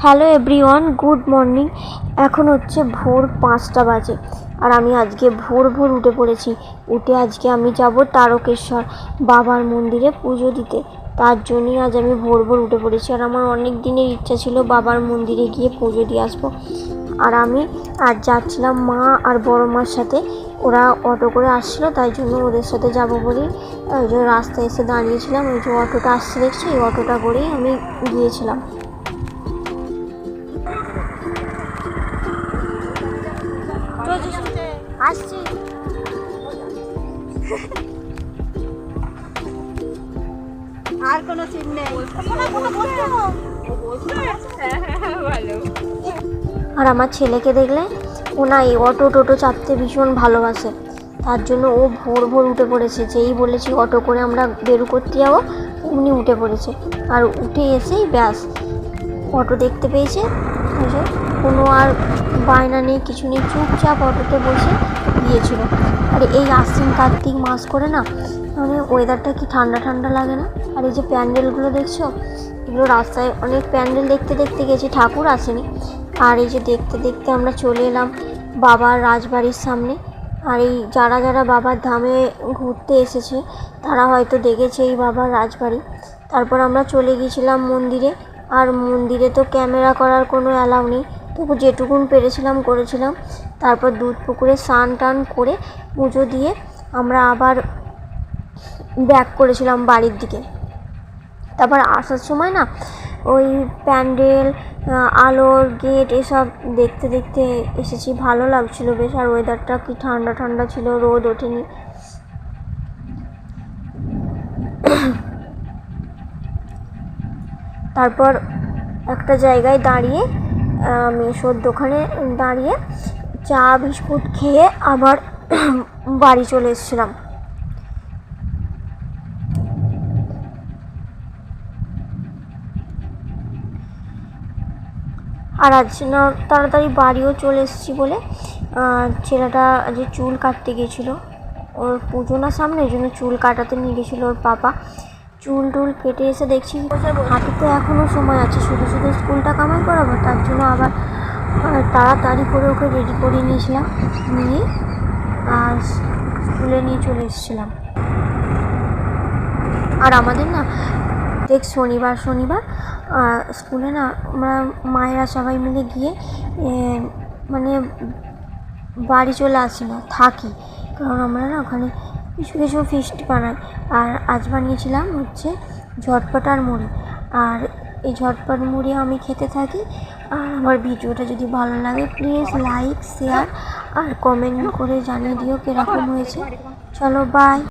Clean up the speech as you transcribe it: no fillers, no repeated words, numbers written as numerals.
Hello everyone, good morning. এখন হচ্ছে ভোর 5টা বাজে আর আমি আজকে ভোর উঠে পড়েছি। উঠে আজকে আমি যাব তারকেশ্বর বাবার মন্দিরে পুজো দিতে। তার জন্যই আজ আমি ভোর উঠে পড়েছি। আর আমার অনেক দিনের ইচ্ছা ছিল বাবার মন্দিরে গিয়ে পুজো দিয়ে আসবো। আর আমি আজ যাচ্ছিলাম মা আর বড় মার সাথে। ওরা অটো করে আসছিলো, তাই জন্য ওদের সাথে যাবো বলেই ওই যে রাস্তায় এসে দাঁড়িয়েছিলাম। ওই যে অটোটা আসছে দেখছি, এই অটোটা করেই আমি গিয়েছিলাম। আসছি। আর কোনো সিট নেই। আর আমার ছেলেকে দেখলে ও না এই অটো টোটো চাপতে ভীষণ ভালোবাসে। তার জন্য ও ভোর উঠে পড়েছে। যেই বলেছি অটো করে আমরা বেরু করতে যাবো, অমনি উঠে পড়েছে। আর উঠে এসেই ব্যাস অটো দেখতে পেয়েছে, কোনো আর বায়না নেই, কিছু নেই, চুপচাপ অটোতে বসে গিয়েছিল। আর এই আশ্বিন কার্তিক মাস করে না, মানে ওয়েদারটা কি ঠান্ডা ঠান্ডা লাগে না। আর এই যে প্যান্ডেলগুলো দেখছো, এগুলো রাস্তায় অনেক প্যান্ডেল দেখতে দেখতে গেছি, ঠাকুর আসেনি। আর এই যে দেখতে দেখতে আমরা চলে এলাম বাবার রাজবাড়ির সামনে। আর এই যারা যারা বাবার ধামে ঘুরতে এসেছে তারা হয়তো দেখেছে এই বাবার রাজবাড়ি। তারপর আমরা চলে গিয়েছিলাম মন্দিরে। আর মন্দিরে তো ক্যামেরা করার কোনো অ্যালাউ নেই, তবু যেটুকুন পেরেছিলাম করেছিলাম। তারপর দুধ পুকুরে স্নান টান করে পুজো দিয়ে আমরা আবার ব্যাক করেছিলাম বাড়ির দিকে। তারপর আসার সময় না ওই প্যান্ডেল, আলোর গেট এসব দেখতে দেখতে এসেছি। ভালো লাগছিলো বেশ। আর ওয়েদারটা কি ঠান্ডা ঠান্ডা ছিল, রোদ ওঠেনি। তারপর একটা জায়গায় দাঁড়িয়ে মেশোর দোকানে দাঁড়িয়ে চা বিস্কুট খেয়ে আবার বাড়ি চলে এসেছিলাম। আর আজ না তাড়াতাড়ি বাড়িও চলে এসেছি বলে ছেলেটা যে চুল কাটতে গেছিলো, ওর পুজো না সামনে, এই জন্য চুল কাটাতে নিয়ে গেছিলো ওর পাপা। চুল টুল কেটে এসে দেখছি হাতে তো এখনও সময় আছে, শুধু শুধু স্কুলটা কামাই করাবো। তার জন্য আবার তাড়াতাড়ি করে ওকে রেডি করে নিয়েছিলাম, নিয়ে আর স্কুলে নিয়ে চলে এসেছিলাম। আর আমাদের না প্রত্যেক শনিবার স্কুলে না আমরা মায়েরা সবাই মিলে গিয়ে মানে বাড়ি চলে আসি না, থাকি। কারণ আমরা না ওখানে কিছু কিছু ফিস্ট বানাই। আর আজ বানিয়েছিলাম হচ্ছে ঝটপট আর মুড়ি। আর এই ঝটপট মুড়ি আমি খেতে থাকি। আর আমার ভিডিওটা যদি ভালো লাগে প্লিজ লাইক, শেয়ার আর কমেন্ট করে জানিয়ে দিও কীরকম হয়েছে। চলো বাই।